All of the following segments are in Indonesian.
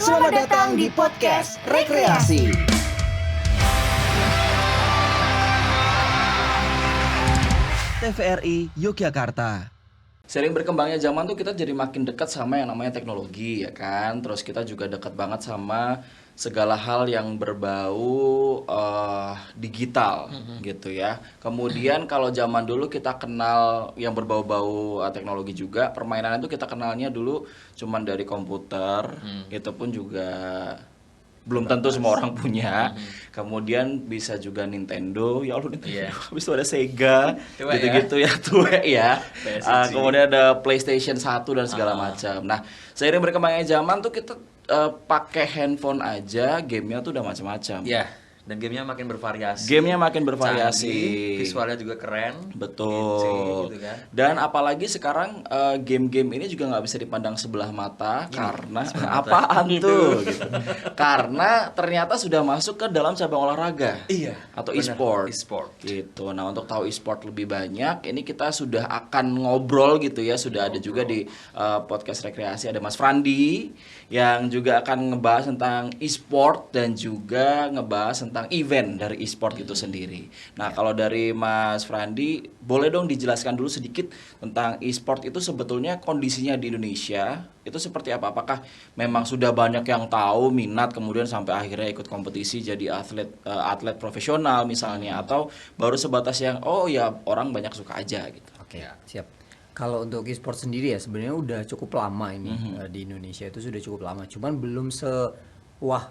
Selamat datang di podcast Rekreasi. TVRI Yogyakarta. Sering berkembangnya zaman tuh kita jadi makin dekat sama yang namanya teknologi, ya kan. Terus kita juga dekat banget sama segala hal yang berbau digital gitu ya. Kemudian kalau zaman dulu kita kenal yang berbau-bau teknologi juga, permainan itu kita kenalnya dulu cuman dari komputer, itu pun juga belum tentu semua orang punya. Kemudian bisa juga Nintendo, ya Allah Nintendo. Habis itu ada Sega, gitu-gitu ya, tuh ya. Kemudian ada PlayStation 1 dan segala macam. Nah, seiring berkembangnya zaman tuh kita pakai handphone aja, gamenya tuh udah macam-macam. Ya, dan gamenya makin bervariasi. Canggih, visualnya juga keren. Betul. Gitu kan. Dan apalagi sekarang game-game ini juga nggak bisa dipandang sebelah mata karena apaan tuh gitu. Karena ternyata sudah masuk ke dalam cabang olahraga. Iya, Atau benar. e-sport. E-sport. Gitu. Nah, untuk tahu e-sport lebih banyak, ini kita sudah akan ngobrol gitu ya. Sudah ada juga di podcast rekreasi ada Mas Frandi yang juga akan ngebahas tentang e-sport dan juga ngebahas tentang event dari e-sport itu sendiri. Nah, kalau dari Mas Frandi, boleh dong dijelaskan dulu sedikit tentang e-sport itu sebetulnya kondisinya di Indonesia itu seperti apa? Apakah memang sudah banyak yang tahu, minat, kemudian sampai akhirnya ikut kompetisi jadi atlet profesional misalnya, atau baru sebatas yang oh ya orang banyak suka aja gitu. Oke, siap. Kalau untuk e-sport sendiri ya sebenarnya udah cukup lama ini di Indonesia itu sudah cukup lama. Cuman belum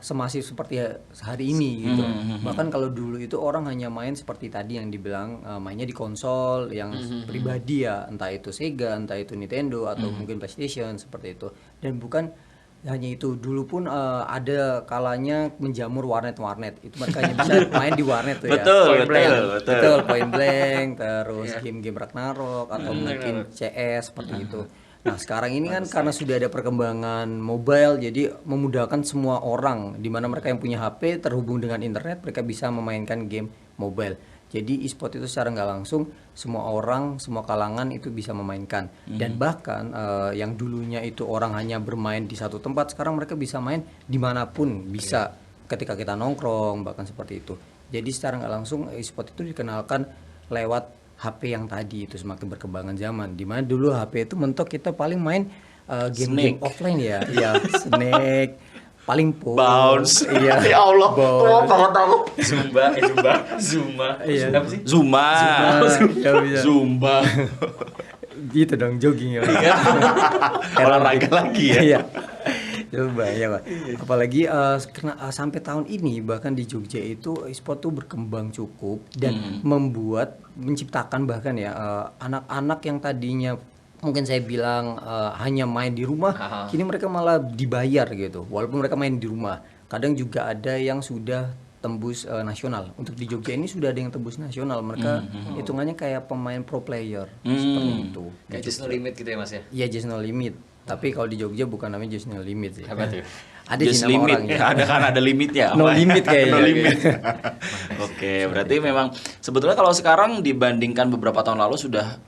semasif seperti hari ini gitu. Bahkan kalau dulu itu orang hanya main seperti tadi yang dibilang mainnya di konsol yang pribadi ya, entah itu Sega, entah itu Nintendo atau mungkin PlayStation seperti itu. Dan bukan hanya itu, dulu pun ada kalanya menjamur warnet itu mereka hanya bisa main di warnet tuh ya. Betul, Point Blank, terus game-game Ragnarok atau mungkin CS seperti itu. Nah, sekarang ini kan karena sudah ada perkembangan mobile, jadi memudahkan semua orang di mana mereka yang punya HP terhubung dengan internet, mereka bisa memainkan game mobile. Jadi e-sport itu secara nggak langsung semua orang, semua kalangan itu bisa memainkan. Dan bahkan yang dulunya itu orang hanya bermain di satu tempat, sekarang mereka bisa main dimanapun, bisa ketika kita nongkrong, bahkan seperti itu. Jadi secara nggak langsung e-sport itu dikenalkan lewat HP yang tadi itu semakin berkembangan zaman. Dimana dulu HP itu mentok kita paling main game-game offline ya, ya Snake. Paling Bounce. Iya. Ya Allah, tua banget aku. Zuma. Iya. Apa sih? Zumba. Ya, bisa. Zumba. Gitu dong, jogging ya. Olahraga lagi ya. Iya. Coba ya Pak. Apalagi sampai tahun ini bahkan di Jogja itu e-sport tuh berkembang cukup dan menciptakan bahkan ya anak-anak yang tadinya mungkin saya bilang hanya main di rumah, kini mereka malah dibayar gitu. Walaupun mereka main di rumah, kadang juga ada yang sudah tembus nasional. Untuk di Jogja ini sudah ada yang tembus nasional. Mereka hitungannya kayak pemain pro player seperti itu. Kayak just no limit gitu ya Mas ya? Iya, just no limit. Tapi kalau di Jogja bukan namanya just no limit sih. Apa tuh? Ada Just sih nama limit. orangnya. Ada kan ada limitnya. No limit kayaknya. No limit. Oke, berarti memang sebetulnya kalau sekarang dibandingkan beberapa tahun lalu sudah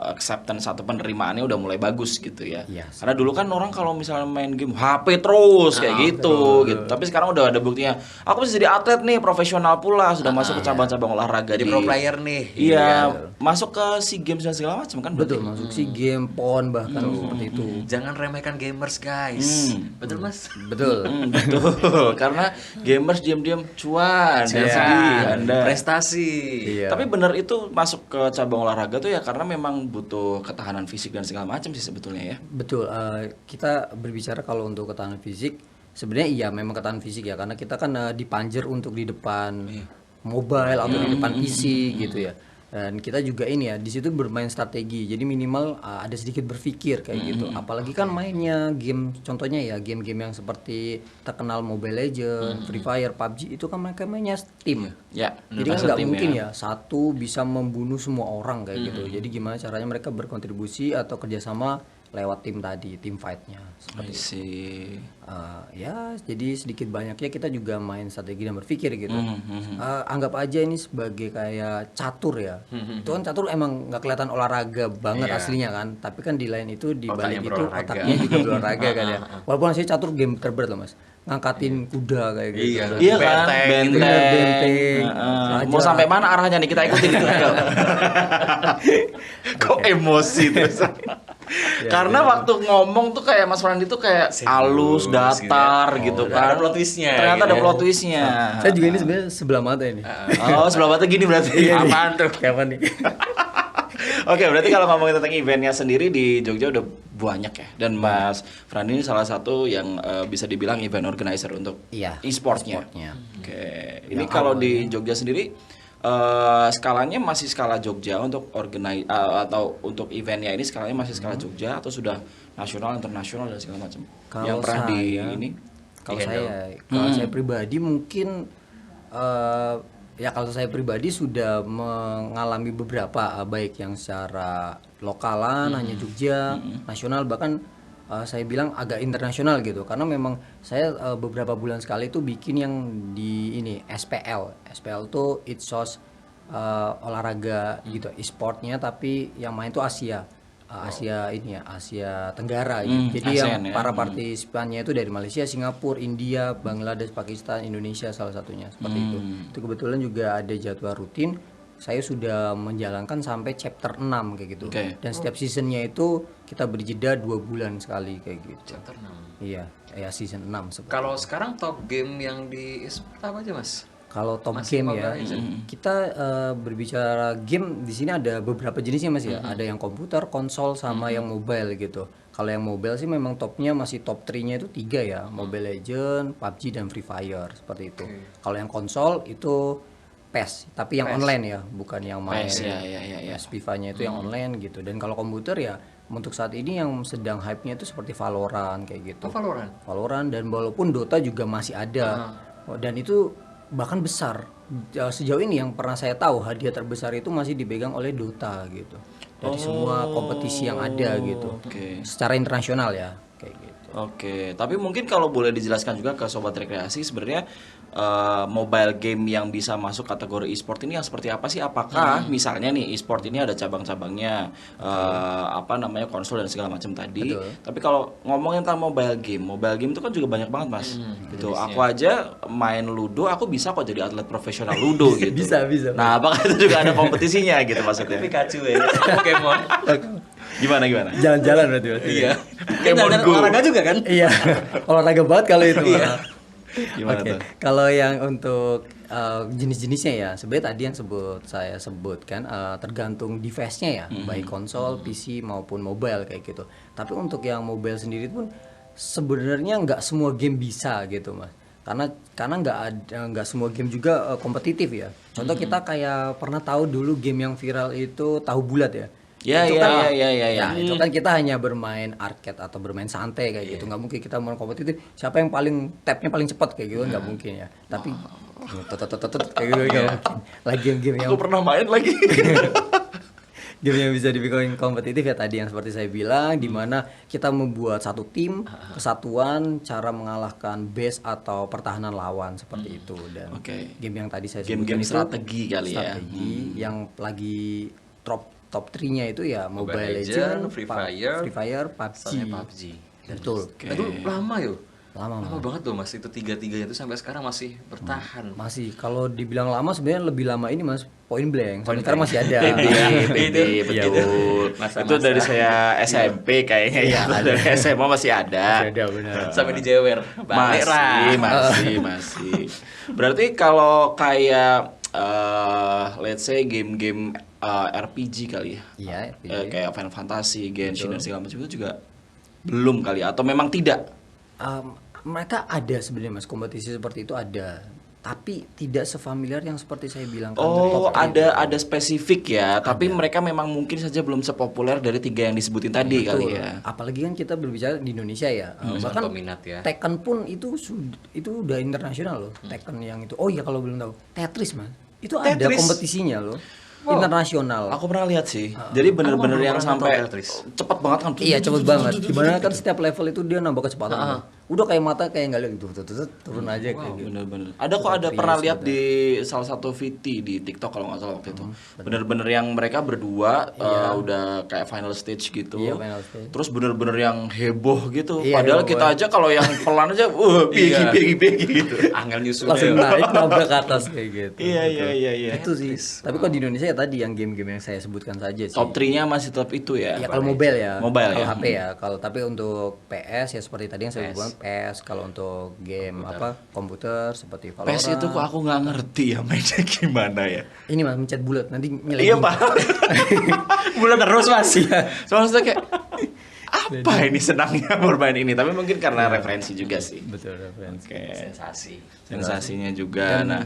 acceptance atau penerimaannya udah mulai bagus gitu ya. Yes. Karena dulu kan orang kalau misalnya main game HP terus kayak gitu. Tapi sekarang udah ada buktinya. Aku bisa jadi atlet nih, profesional pula, sudah masuk ke cabang-cabang olahraga Jadi pro player nih. Iya, masuk ke SEA Games dan segala macam kan. Betul, masuk SEA Games, PON bahkan seperti itu. Jangan remehkan gamers guys. Betul Mas? Betul. Betul, karena gamers diam-diam cuan dan sedih Anda. Prestasi. Iya. Tapi benar itu masuk ke cabang olahraga tuh ya karena memang butuh ketahanan fisik dan segala macam sih sebetulnya ya. Betul, kita berbicara kalau untuk ketahanan fisik, sebenarnya iya memang ketahanan fisik ya, karena kita kan dipanjer untuk di depan mobile atau di depan PC gitu ya. Dan kita juga ini ya di situ bermain strategi, jadi minimal ada sedikit berpikir kayak gitu. Apalagi kan mainnya game, contohnya ya game-game yang seperti terkenal Mobile Legends, Free Fire, PUBG itu kan mereka mainnya tim. Ya. Jadi kan nggak mungkin ya satu bisa membunuh semua orang kayak gitu. Jadi gimana caranya mereka berkontribusi atau kerjasama lewat tim tadi, tim fight-nya seperti I itu. see. Ya jadi sedikit banyaknya kita juga main strategi dan berpikir gitu. Anggap aja ini sebagai kayak catur ya. Itu kan catur emang nggak kelihatan olahraga banget Iya. aslinya kan, tapi kan di lain itu di Otaknya balik itu berolahraga. otaknya juga berolahraga kan ya. Walaupun hasilnya catur game terberat loh mas, ngangkatin kuda kayak gitu. Iya. Iya kan, Benteng benteng. gitu ya. Benteng. Heeh. Mau Raja. sampai mana arahnya nih kita ikutin gitu. Kok emosi terus? Karena waktu ngomong tuh kayak Mas Frandi tuh kayak halus, datar gitu, Oh, kan. ada plot twist-nya Ternyata gitu ada ya. plot twist-nya. Saya juga ini sebenarnya sebelah mata ini. Oh, sebelah mata gini berarti. Apaan tuh? Kapan nih? Oke, berarti kalau ngomongin tentang eventnya sendiri di Jogja udah banyak ya. Dan Mas Frandi ini salah satu yang bisa dibilang event organizer untuk Iya, e-sportnya. e-sportnya. Oke, ini kalau di Jogja sendiri skalanya masih skala Jogja untuk atau untuk eventnya ini skalanya masih skala Jogja atau sudah nasional, internasional dan segala macam. Kalau Yang pernah di saya- ini. Kalau Dihandle. saya pribadi mungkin ya kalau saya pribadi sudah mengalami beberapa baik yang secara lokalan hanya Jogja, nasional bahkan saya bilang agak internasional gitu karena memang saya beberapa bulan sekali itu bikin yang di ini SPL tuh Itsos olahraga gitu e-sportnya tapi yang main tuh Asia ini ya Asia Tenggara gitu. Jadi ASEAN yang ya. para partisipannya itu dari Malaysia, Singapura, India, Bangladesh, Pakistan, Indonesia salah satunya seperti itu. Itu kebetulan juga ada jadwal rutin. Saya sudah menjalankan sampai chapter 6 kayak gitu. Oke. Dan setiap seasonnya itu kita berjeda 2 bulan sekali kayak gitu. Chapter 6. Iya, ya season 6 seperti. Kalau sekarang top game yang di e-sport apa aja mas? Kalau top Masih game Mobile ya, Legends? kita berbicara game di sini ada beberapa jenisnya mas ya. Ada yang komputer, konsol, sama yang mobile gitu. Kalau yang mobile sih memang topnya masih top 3-nya itu 3 ya, Mobile Legends, PUBG dan Free Fire seperti itu. Kalau yang konsol itu PES, tapi yang online ya, bukan yang main. PES, ya. PES FIFA-nya itu yang online gitu. Dan kalau komputer ya untuk saat ini yang sedang hype-nya itu seperti Valorant kayak gitu. Oh, Valorant. Valorant dan walaupun Dota juga masih ada. Dan itu bahkan besar. Sejauh ini yang pernah saya tahu hadiah terbesar itu masih dipegang oleh Dota gitu. Dari semua kompetisi yang ada gitu. Oke. Secara internasional ya kayak gitu. Oke, tapi mungkin kalau boleh dijelaskan juga ke sobat rekreasi sebenarnya mobile game yang bisa masuk kategori e-sport ini yang seperti apa sih? Apakah misalnya nih e-sport ini ada cabang-cabangnya apa namanya konsol dan segala macam tadi. Betul. Tapi kalau ngomongin tentang mobile game itu kan juga banyak banget mas. Gitu. Aku aja main ludo, aku bisa kok jadi atlet profesional ludo gitu. Bisa. Nah, apakah itu juga ada kompetisinya gitu maksudnya? Pikachu ya, Pokemon. Gimana? Jalan-jalan berarti Mas. Iya. Pokemon Dan Go. olahraga juga kan? Iya. Olahraga banget kalau itu. Iya. Gimana Oke, tuh? kalau yang untuk jenis-jenisnya ya, sebenarnya tadi yang saya sebutkan tergantung device-nya ya, baik konsol, PC maupun mobile kayak gitu. Tapi untuk yang mobile sendiri pun sebenarnya nggak semua game bisa gitu mas, karena nggak semua game juga kompetitif ya. Contoh kita kayak pernah tahu dulu game yang viral itu tahu bulat ya. Ya, Itu ya, kan- ya. Ya, itu kan kita hanya bermain arcade atau bermain santai kayak gitu. Nggak mungkin kita mau kompetitif. Siapa yang tabnya paling cepat kayak gitu nggak mungkin ya. Tapi kayak gitu nggak mungkin. Lagi game yang Aku pernah main lagi. game yang bisa dibikin kompetitif ya tadi yang seperti saya bilang, di mana kita membuat satu tim, kesatuan, cara mengalahkan base atau pertahanan lawan seperti itu. Dan Oke. game yang tadi saya sebutkan Game-game itu strategi kali ya. strategi yang lagi top 3-nya itu ya Mobile Mobile Legends, Legends, Free Fire, PUBG. Soalnya PUBG. Betul. Itu lama yuk. Lama Banget loh mas, itu tiga-tiganya itu sampai sekarang masih bertahan. Masih kalau dibilang lama sebenarnya lebih lama ini Mas Point Blank. Sampai sekarang masih ada. PB, betul. Masa-masa. Itu dari saya SMP kayaknya ya. Dari SMA masih ada. Masih ada benar. Sampai dijewer. Balik Masih. Berarti kalau kayak let's say game-game RPG kali ya. Iya, RPG. Kayak Final Fantasy, Genshin dan segala macam itu juga belum kali ya? Atau memang tidak? Mereka ada sebenarnya Mas, kompetisi seperti itu ada. Tapi tidak sefamiliar yang seperti saya bilang kan, Oh, top ada spesifik ya, tapi mereka memang mungkin saja belum sepopuler dari 3 yang disebutin tadi kali Betul. ya. Apalagi kan kita berbicara di Indonesia ya. Bahkan peminat ya. Tekken pun itu udah internasional loh. Tekken yang itu. Oh iya kalau belum tahu, Tetris Mas. Itu ada Tetris? kompetisinya loh. internasional. Aku pernah lihat sih. Jadi bener-bener yang sampai cepet banget kan. Iya cepet banget. Dimana kan setiap level itu dia nambah kecepatan. Udah kayak mata kayak nggak lihat gitu, turun aja kayak gitu. Bener-bener. Ada pernah lihat di salah satu VT di TikTok kalau nggak salah waktu itu. Bener-bener yang mereka berdua udah kayak final stage gitu. Iya, final stage. Terus bener-bener yang heboh gitu. Iya, Padahal heboh kita aja kalau yang pelan aja, pegi gitu. Angel nyusul Langsung naik nabrak ke atas kayak gitu. Iya. Itu sih. Tapi kalau di Indonesia ya tadi yang game-game yang saya sebutkan saja sih. Top 3-nya masih tetap itu ya. Ya kalau mobile ya. Mobile kalau ya. HP ya. Kalau tapi untuk PS ya seperti tadi yang saya bilang PS. Kalau untuk game komputer seperti Valorant. PS itu kok aku nggak ngerti ya mainnya gimana ya. Ini Mas mencet bulat nanti nyalain. Iya Pak. Bulan terus Mas. Soalnya kayak apa ini senangnya bermain ini, tapi mungkin karena referensi juga sih. Betul referensi. Oke. sensasi. Sensasinya juga. Dan, Nah,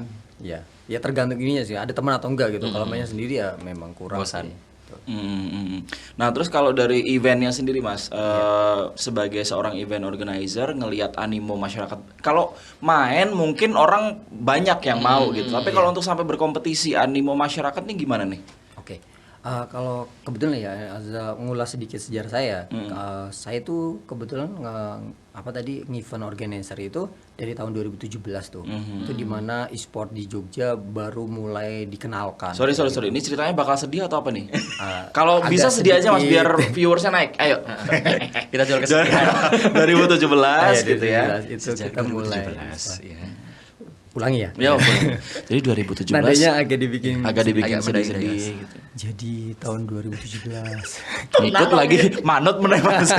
ya tergantung ininya sih. Ada teman atau enggak gitu. Kalau mainnya sendiri ya memang kurang. Bosan. Sih. Nah terus kalau dari eventnya sendiri Mas, sebagai seorang event organizer ngelihat animo masyarakat, kalau main mungkin orang banyak yang mau gitu, tapi kalau untuk sampai berkompetisi animo masyarakat nih gimana nih? Oke. Kalau kebetulan ya Azza mengulas sedikit sejarah saya tuh kebetulan event organizer itu dari tahun 2017 tuh. Itu dimana e-sport di Jogja baru mulai dikenalkan. Sorry, ini ceritanya bakal sedih atau apa nih? Kalau agak bisa sedih aja Mas sedikit. biar viewersnya naik. Ayo. Kita jual kesedihan. 2017 gitu ya. Itu kita mulai. 2017, ya. Ulangi ya. Ya, jadi 2017 Nadanya agak dibikin sedih-sedih sedih. gitu. Jadi tahun 2017. Ngikut lagi manut meneh Mas.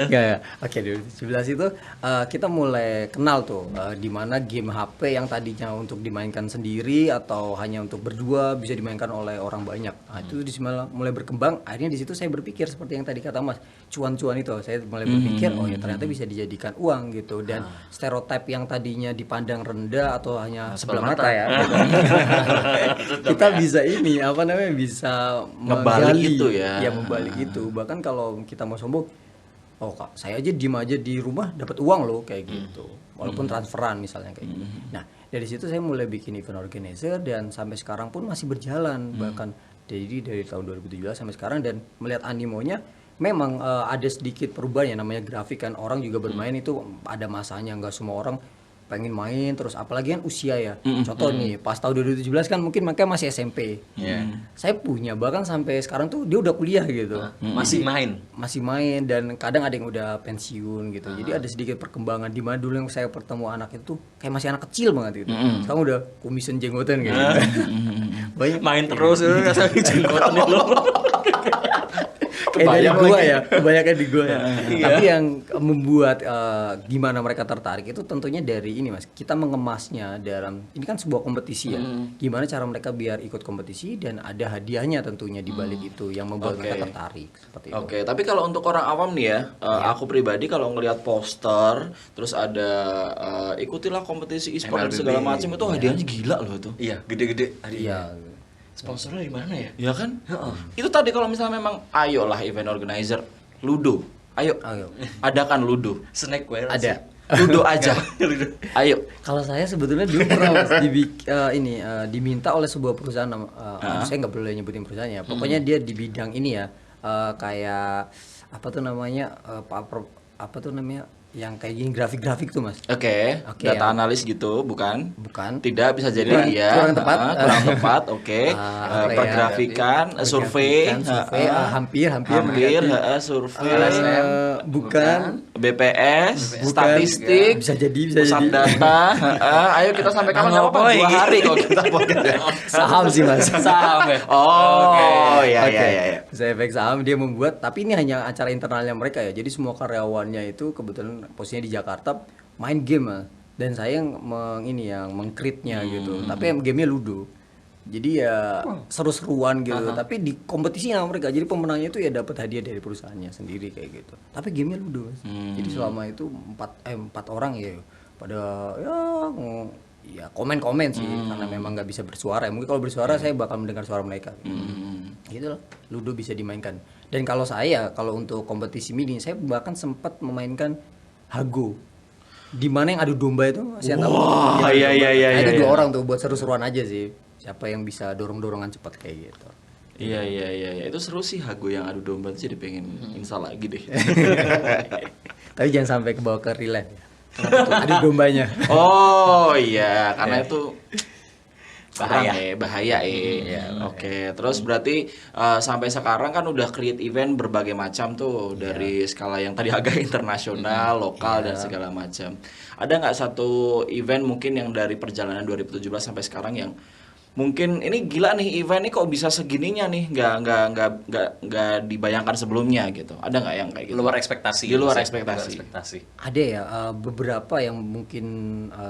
Ya. Oke, 2017 itu kita mulai kenal tuh di mana game HP yang tadinya untuk dimainkan sendiri atau hanya untuk berdua bisa dimainkan oleh orang banyak. Nah, itu di sana mulai berkembang. Akhirnya di situ saya berpikir seperti yang tadi kata Mas, cuan-cuan itu. Saya mulai berpikir oh ya ternyata bisa dijadikan uang gitu, dan stereotip yang tadinya dipandang rendah atau hanya sebelah mata ya. Kita bisa bisa Ngebalik menggali, itu ya. Ya membalik itu. Bahkan kalau kita mau sombong, oh Kak, saya aja diem aja di rumah dapat uang loh kayak gitu. Walaupun transferan misalnya kayak gitu. Nah, dari situ saya mulai bikin event organizer dan sampai sekarang pun masih berjalan. Bahkan dari tahun 2017 sampai sekarang, dan melihat animonya memang ada sedikit perubahan ya, namanya grafik kan, orang juga bermain itu ada masanya, nggak semua orang pengen main terus, apalagi kan usia ya. Contoh nih pas tahun 2017 kan mungkin makanya masih SMP. Saya punya bahkan sampai sekarang tuh dia udah kuliah gitu. Masih main Dan kadang ada yang udah pensiun gitu. Jadi ada sedikit perkembangan, di mana dulu yang saya bertemu anak itu kayak masih anak kecil banget gitu. Sekarang udah kumisan jenggotan kayak gitu. Banyak main terus udah sampai jenggotan lo. dari gua ya, kebanyakan di gua ya. Tapi yang membuat gimana mereka tertarik itu tentunya dari ini Mas. Kita mengemasnya dalam ini kan sebuah kompetisi ya. Gimana cara mereka biar ikut kompetisi dan ada hadiahnya tentunya di balik itu yang membuat mereka tertarik seperti itu. Oke, tapi kalau untuk orang awam nih ya, aku pribadi kalau ngelihat poster terus ada ikutilah kompetisi e-sport dan MLBB. segala macam itu hadiahnya gila loh itu. Iya, gede-gede. Iya. Sponsornya di mana ya? Ya kan? Itu tadi kalau misalnya memang ayolah event organizer Ludo. Ayo. Adakan Ludo. Snackware. Ada. Ludo aja. Ayo. Kalau saya sebetulnya dulu pernah Mas, diminta oleh sebuah perusahaan, saya nggak boleh nyebutin perusahaannya. Pokoknya dia di bidang ini ya, kayak apa tuh namanya, yang kayak gini grafik-grafik tuh Mas. Oke, data analis gitu, bukan? Bukan. Tidak bisa jadi ya. Kurang tepat. Kurang tepat, oke. Pergrafikan, survei, hampir, survei, bukan. BPS, Bukan. statistik, Bisa jadi. pusat data. Ayo kita sampai kapan? Nggak apa-apa, 2 hari kalau kita podcast ya. Saham sih Mas. Saham ya. Oh, ya. Saya efek saham dia membuat, tapi ini hanya acara internalnya mereka ya. Jadi semua karyawannya itu kebetulan posisinya di Jakarta main game Mas. Dan saya yang mengcreate-nya gitu. Tapi gamenya Ludo. Jadi ya seru-seruan gitu. Tapi di kompetisinya mereka. Jadi pemenangnya itu ya dapat hadiah dari perusahaannya sendiri kayak gitu. Tapi gamenya Ludo Mas. Jadi selama itu 4 orang ya pada ya komen-komen sih, karena memang nggak bisa bersuara. Mungkin kalau bersuara saya bakal mendengar suara mereka. Gitu loh. Ludo bisa dimainkan. Dan kalau untuk kompetisi mini, saya bahkan sempat memainkan Hago. Di mana yang adu domba itu, saya tahu. Wah, iya. Nah, itu 2 orang tuh buat seru-seruan aja sih. siapa yang bisa dorong-dorongan cepat kayak gitu. Iya, itu seru sih Hago yang adu domba tuh, jadi pengen install lagi deh. Tapi jangan sampai kebawa ke real life ya. Adu dombanya. Oh iya, karena itu Bahaya. bahaya Oke, terus berarti sampai sekarang kan udah create event berbagai macam tuh, dari skala yang tadi agak internasional, lokal dan segala macam. Ada nggak satu event mungkin yang dari perjalanan 2017 sampai sekarang yang mungkin ini gila nih, event ini kok bisa segininya nih, nggak dibayangkan sebelumnya gitu. Ada nggak yang kayak gitu? Luar ekspektasi. Di luar Mas, ya? ekspektasi. Ada ya beberapa yang mungkin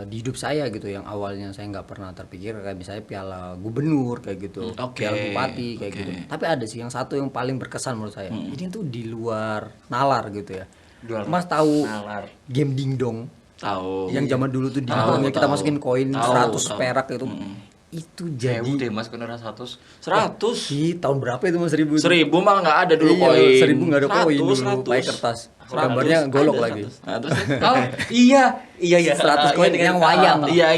di hidup saya gitu yang awalnya saya nggak pernah terpikir, kayak misalnya piala gubernur kayak gitu, piala bupati kayak gitu. Tapi ada sih yang satu yang paling berkesan menurut saya. Ini tuh di luar nalar gitu ya. Mas tahu game dingdong? Tahu. Yang zaman dulu tuh dingdongnya kita masukin koin 100 perak itu. Itu jadi deh Mas beneran 100. di tahun berapa itu Mas? 1000 mah nggak ada dulu koin. 1000 nggak ada koin dulu, pakai kertas. Gambarnya golok lagi. Nah, terus Oh, iya. 100 koin yang wayang. Iya,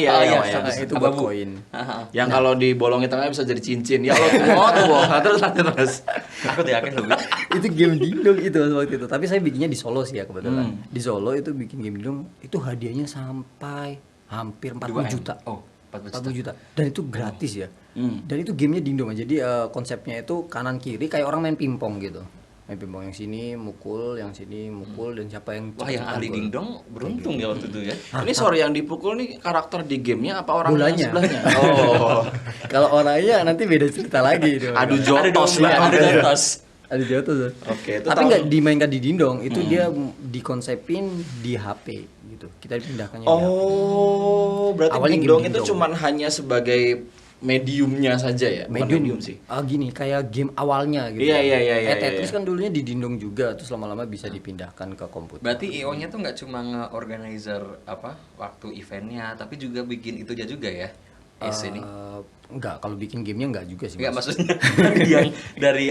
Nah, itu buat koin. yang kalau dibolongin tengahnya bisa jadi cincin. Ya Allah, tuh. Terus. Aku udah yakin lebih. Itu game dingdong itu waktu itu. Tapi saya bikinnya di Solo sih ya kebetulan. Di Solo itu bikin game dingdong itu hadiahnya sampai hampir 40 juta. Oh, 40 juta. Dan itu gratis ya. Dan itu gamenya dingdong. Jadi konsepnya itu kanan kiri kayak orang main pingpong gitu. Main pingpong yang sini mukul, yang sini mukul, dan siapa yang Wah, yang ahli dingdong beruntung ya waktu itu ya. Ini sorry, yang dipukul nih karakter di gamenya apa orang Bolanya. yang sebelahnya? Oh, Kalau orangnya nanti beda cerita lagi itu. adu jotos lah. Ada jotos. Ada jatuh tuh. Oke, itu Tapi tahun- nggak dimainkan di dingdong, itu dia dikonsepin di HP gitu. Kita pindahkannya di HP. Oh, berarti Awalnya game dingdong itu dingdong. cuman hanya sebagai mediumnya saja ya? Bukan medium sih. Gini kayak game awalnya gitu. Iya, iya, iya, Kayak iya, Tetris iya. kan dulunya di dindong juga, terus lama-lama bisa dipindahkan ke komputer. Berarti IO-nya tuh nggak cuma nge-organizer waktu eventnya, tapi juga bikin itu aja juga ya. Ini. Enggak, kalau bikin gamenya enggak juga sih. Enggak Mas. maksudnya yang dari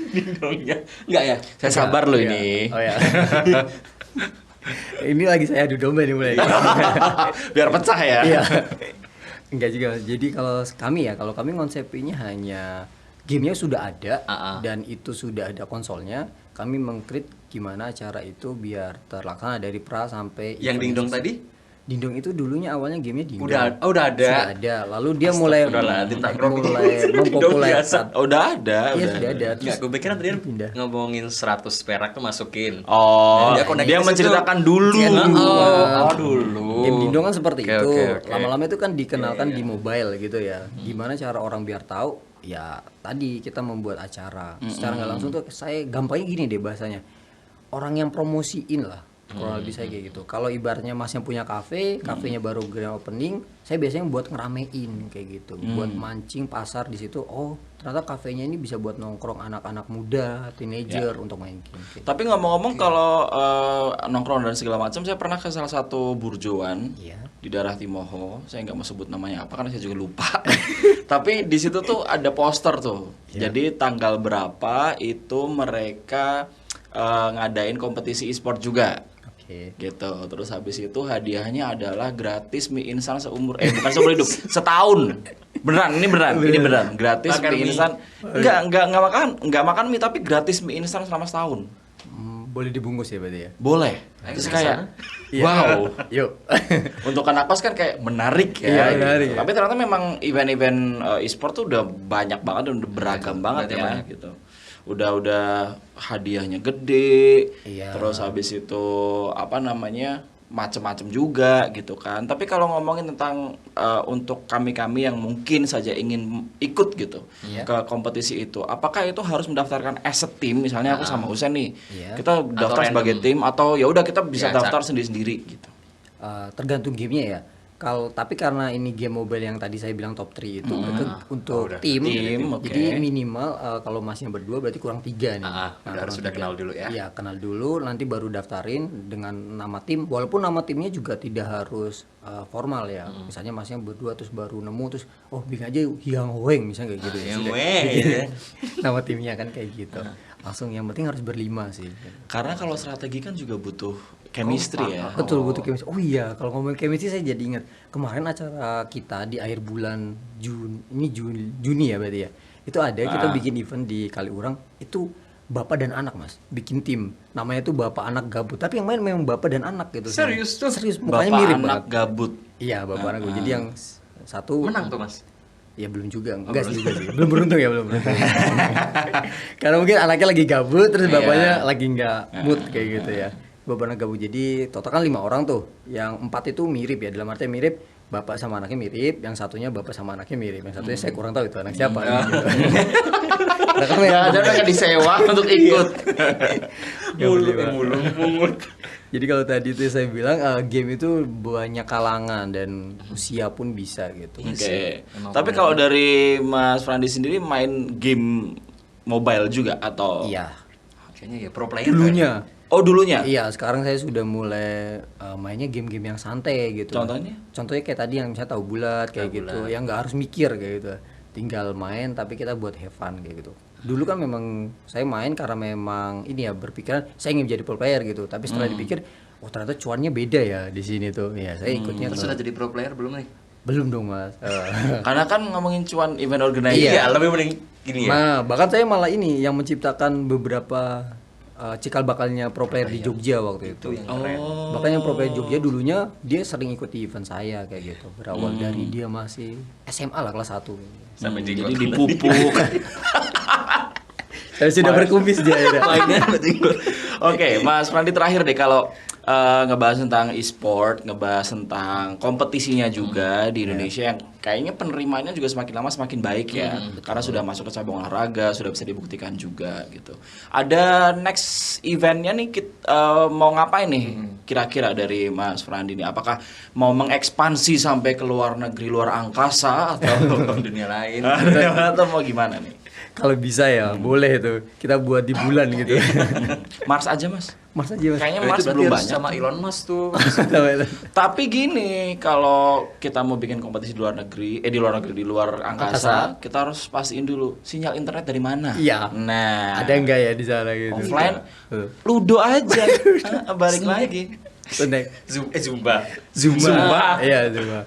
dingdongnya. Enggak ya? Saya sabar loh Iya. ini. Oh ya. Ini lagi saya adu domba nih mulai. Biar pecah ya. Iya. Enggak juga. Jadi kalau kami konsepnya hanya gamenya sudah ada dan itu sudah ada konsolnya. Kami mengkrit gimana cara itu biar terlaksana dari pra sampai Yang event dingdong selesai. tadi? Dingdong itu dulunya awalnya gamenya dingdong. Udah ada. Sudah ada. Lalu dia mulai mempopulerkan. Oh, udah ada. Iya udah sudah ada. Enggak, gue pikir tadi pindah. ngomongin 100 perak tuh masukin. Oh, Dia connect dia ke situ. menceritakan dulu. Dulu. Game dingdong kan seperti Oke, itu. oke. Lama-lama itu kan dikenalkan di mobile gitu ya. Gimana cara orang biar tahu? Ya tadi kita membuat acara. Secara nggak langsung tuh saya gampangnya gini deh bahasanya. Orang yang promosiin lah. Kurang lebih saya kayak gitu. Kalau ibaratnya Mas yang punya kafe, kafenya baru grand opening, saya biasanya buat ngeramein kayak gitu. Buat mancing pasar di situ. Oh, ternyata kafenya ini bisa buat nongkrong anak-anak muda, teenager untuk main game. Kayak Tapi ngomong-ngomong kalau nongkrong dan segala macam, saya pernah ke salah satu burjoan Iya. di daerah Timoho. Saya nggak mau sebut namanya apa karena saya juga lupa. Tapi di situ tuh ada poster tuh. Jadi tanggal berapa itu mereka ngadain kompetisi e-sport juga. Oke. Gitu. Terus habis itu hadiahnya adalah gratis mie instan bukan seumur hidup, setahun. Beneran, ini beneran. Gratis Makan mie mie. instan. Enggak makan mie tapi gratis mie instan selama setahun. Boleh dibungkus ya berarti ya? Boleh. Ayo Terus ke kayak sana. wow. Yuk. Untuk anak kos kan kayak menarik ya. Iya, gitu. menarik ya. Tapi ternyata memang event-event e-sport tuh udah banyak banget dan udah beragam banget ya gitu. Udah hadiahnya gede. Iya. Terus habis itu macem-macem juga gitu kan. Tapi kalau ngomongin tentang untuk kami-kami yang mungkin saja ingin ikut gitu ke kompetisi itu, apakah itu harus mendaftarkan as a team? Misalnya aku sama Usen nih, Iya. kita daftar random. sebagai tim atau ya udah kita bisa Ya, daftar sendiri-sendiri gitu. Tergantung gamenya ya. Tapi karena ini game mobile yang tadi saya bilang top 3 itu untuk tim, oke. jadi minimal kalau masnya berdua berarti kurang 3 nih. Udah harus sudah kenal dulu ya. Iya, kenal dulu, nanti baru daftarin dengan nama tim. Walaupun nama timnya juga tidak harus formal ya. Misalnya masnya berdua terus baru nemu terus bikin aja Hyang Hoeng misalnya kayak gitu ya. Hyang Sudah. Hoeng, gitu ya. Nama timnya kan kayak gitu. Langsung yang penting harus berlima sih. Karena kalau strategi kan juga butuh chemistry ya. Betul, butuh chemistry. Oh iya, kalau ngomongin chemistry saya jadi ingat kemarin acara kita di akhir bulan Juni ya berarti ya. Itu ada kita bikin event di Kaliurang, itu bapak dan anak mas, bikin tim. Namanya tuh bapak anak gabut. Tapi yang main memang bapak dan anak gitu. Serius tuh? Serius, mukanya Bapak mirip anak banget. gabut. Iya, bapak anak gabut. Jadi yang satu Menang tuh mas. ya belum juga, enggak sih juga sih. Belum beruntung ya, belum beruntung. Karena mungkin anaknya lagi gabut, terus bapaknya lagi nggak mood kayak gitu ya. Bapak anak gabut. Jadi total kan 5 orang tuh. Yang 4 itu mirip ya, dalam artinya mirip. Bapak sama anaknya mirip, yang satunya bapak sama anaknya mirip, yang satunya saya kurang tahu itu anak siapa. Gitu. Nah, kan Jangan kan disewa untuk ikut. Mulung mungut. Jadi kalau tadi itu saya bilang game itu banyak kalangan dan usia pun bisa gitu. Oke. Tapi kalau dari Mas Frandi sendiri main game mobile juga atau? Iya. Kayaknya ya pro player. Dulunya. Oh dulunya. Iya, sekarang saya sudah mulai mainnya game-game yang santai gitu. Contohnya? Contohnya kayak tadi yang saya tahu bulat kayak gitu, yang nggak harus mikir kayak gitu. Tinggal main tapi kita buat have fun kayak gitu. Dulu kan memang saya main karena memang ini ya berpikiran saya ingin menjadi pro player gitu. Tapi setelah dipikir, oh ternyata cuannya beda ya di sini tuh. Ya, saya ikutnya Terus sudah jadi pro player belum nih? belum dong, Mas. Karena kan ngomongin cuan event organizer. Iya, lebih mending gini ya. Nah, bahkan saya malah ini yang menciptakan beberapa cikal bakalnya pro player di Jogja waktu itu. Bahkan yang pro player Jogja dulunya dia sering ikuti event saya kayak gitu. Berawal dari dia masih SMA lah kelas 1. Sampai Jadi jenggot. dipupuk. Saya sudah berkumis dia ya. Mainnya berjenggot. Oke, Mas Frandi terakhir deh kalau ngebahas tentang e-sport, ngebahas tentang kompetisinya juga di Indonesia yang kayaknya penerimanya juga semakin lama semakin baik ya. Karena sudah masuk ke cabang olahraga, sudah bisa dibuktikan juga gitu. Ada next eventnya nih mau ngapain nih kira-kira dari Mas Frandi nih? Apakah mau mengekspansi sampai ke luar negeri, luar angkasa atau Dunia lain. atau mau gimana nih? Kalau bisa ya, boleh tuh. Kita buat di bulan gitu. Mars aja Mas. Mas aja, Mas. Kayaknya Itu Mars berarti belum harus banyak. sama Elon Musk tuh. Tapi gini, kalau kita mau bikin kompetisi di luar negeri, di luar angkasa, kita harus pastiin dulu sinyal internet dari mana. Iya. Nah, Ada enggak ya di sana gitu? offline, ludo aja. Balik lagi. Zumba. Zumba. Iya, Zumba.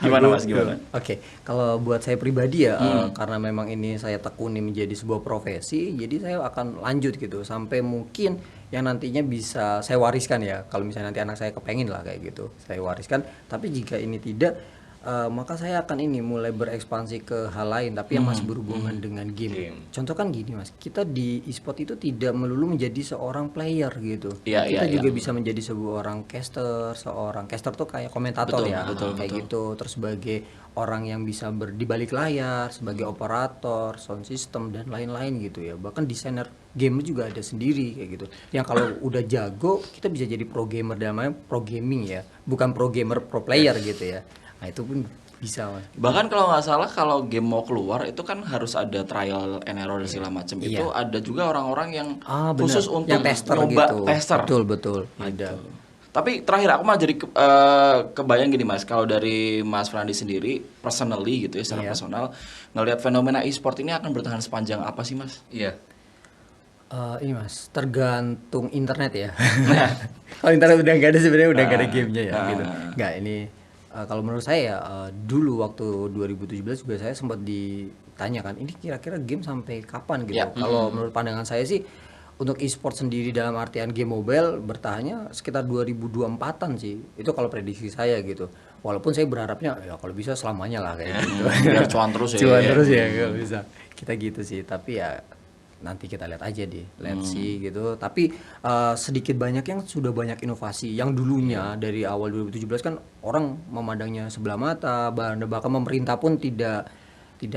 Gimana Mas, gimana? Oke, kalau buat saya pribadi ya, karena memang ini saya tekuni menjadi sebuah profesi, jadi saya akan lanjut gitu sampai mungkin yang nantinya bisa saya wariskan ya. Kalau misalnya nanti anak saya kepengen lah kayak gitu, saya wariskan. Tapi jika ini tidak, maka saya akan ini mulai berekspansi ke hal lain, tapi yang masih berhubungan dengan game. Contoh kan gini Mas, kita di e-sport itu tidak melulu menjadi seorang player gitu. Iya, Kita iya, juga iya. bisa menjadi seorang caster tuh kayak komentator Betul, ya, betul, kayak betul. gitu. Terus sebagai orang yang bisa di balik layar, sebagai operator, sound system dan lain-lain gitu ya. Bahkan desainer game juga ada sendiri kayak gitu. Yang kalau udah jago, kita bisa jadi pro gamer, namanya pro gaming ya, bukan pro gamer pro player gitu ya. Nah itu pun bisa Mas. Bahkan kalau nggak salah kalau game mau keluar itu kan harus ada trial and error dan segala macam. Itu ada juga orang-orang yang Benar. khusus untuk yang tester nyoba gitu. tester. Betul, ada. Tapi terakhir aku mah jadi kebayang gini Mas, kalau dari Mas Frandi sendiri personally gitu ya, secara personal ngelihat fenomena e-sport ini akan bertahan sepanjang apa sih Mas? Iya. Ini Mas, tergantung internet ya. Kalau internet udah nggak ada sebenarnya udah nggak ada gamenya ya gitu. Nggak ini kalau menurut saya dulu waktu 2017 juga saya sempat ditanyakan ini kira-kira game sampai kapan gitu. Ya. Kalau menurut pandangan saya sih untuk e-sport sendiri dalam artian game mobile bertahannya sekitar 2024-an sih. Itu kalau prediksi saya gitu. Walaupun saya berharapnya ya kalau bisa selamanya lah kayak gitu. Biar cuan terus ya. Cuan terus ya kalau bisa. Kita gitu sih. Tapi ya nanti kita lihat aja deh, let's see gitu. Tapi sedikit banyak yang sudah banyak inovasi. Yang dulunya dari awal 2017 kan orang memandangnya sebelah mata, bahkan pemerintah pun tidak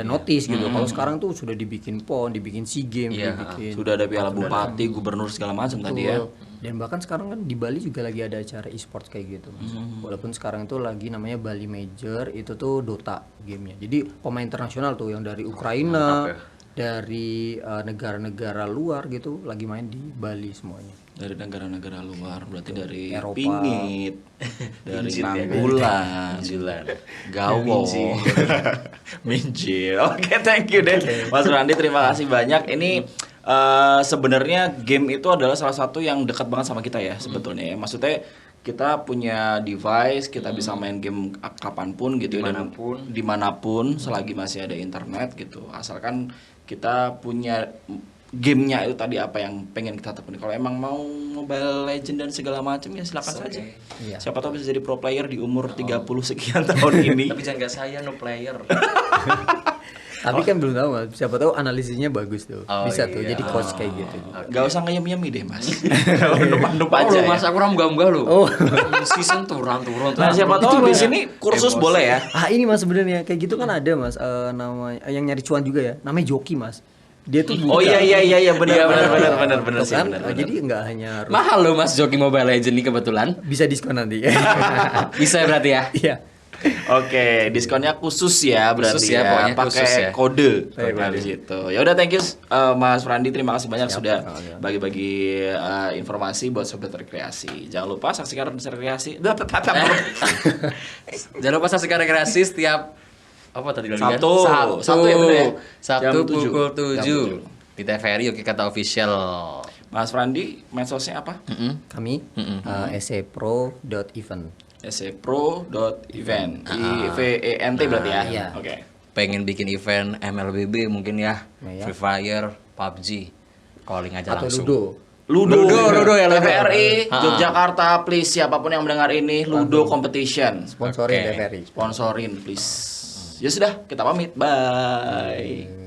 notice gitu. Kalau sekarang tuh sudah dibikin PON, dibikin SEA Games, dibikin Sudah ada piala bupati, gubernur segala macam tadi ya. dan bahkan sekarang kan di Bali juga lagi ada acara e-sport kayak gitu Mas. Walaupun sekarang itu lagi namanya Bali Major, itu tuh Dota gamenya. Jadi pemain internasional tuh yang dari Ukraina, dari negara-negara luar gitu lagi main di Bali semuanya. Dari negara-negara luar, berarti dari Eropa. Pingit, dari Minjit ya. Nanggulan, Minjilan. Gawo, Minjil. Oke, thank you deh Mas Randi, terima kasih banyak. Ini sebenarnya game itu adalah salah satu yang dekat banget sama kita ya sebetulnya ya. Maksudnya kita punya device, kita bisa main game kapanpun gitu ya, dan dimanapun selagi masih ada internet gitu. Asalkan kita punya gamenya itu tadi apa yang pengen kita tekuni. Kalau emang mau Mobile Legend dan segala macam ya silakan saja. Iya. Siapa tahu bisa jadi pro player di umur 30 sekian tahun ini. Tapi jangan kayak saya no player. Tapi kan belum tahu Mas, siapa tahu analisisnya bagus tuh. Oh, Bisa tuh iya. jadi coach kayak gitu. Gak usah ngeyem-yemi deh mas. Numpang-numpang Oh, aja lu, Mas, ya. aku munggah lu. Oh. Season turun. Nah siapa tahu di sini kursus boleh ya. Ah ini Mas sebenarnya kayak gitu kan ada Mas namanya yang nyari cuan juga ya. Namanya joki Mas. Dia tuh Oh iya benar Tuh sih kan, benar. jadi nggak hanya harus Mahal loh Mas joki Mobile Legend nih kebetulan. bisa diskon nanti. Bisa berarti ya. Iya. Oke, diskonnya khusus ya berarti Khusus ya, ya, pokoknya pakai khusus ya. kode Pakai di situ. Ya udah thank you Mas Frandi, terima kasih banyak sudah bagi-bagi informasi buat sobat rekreasi. Jangan lupa saksikan rekreasi. Jangan lupa saksikan rekreasi setiap apa tadi lagi kan? Sabtu ya bener ya? Sabtu Jam 7. pukul Jam 7 di TVRI Oke Kata Official. Mas Frandi, medsosnya apa? Kami sepro.event. spro.event. IVENT berarti ya. Iya. Oke. Pengen bikin event MLBB mungkin ya, Iya. Free Fire, PUBG, calling aja Atau langsung. Ludo ya, Ludo. TVRI Ha-ha. Yogyakarta, please siapapun yang mendengar ini Ludo competition. Sponsorin Oke. TVRI. Sponsorin please. Ya sudah, kita pamit. Bye.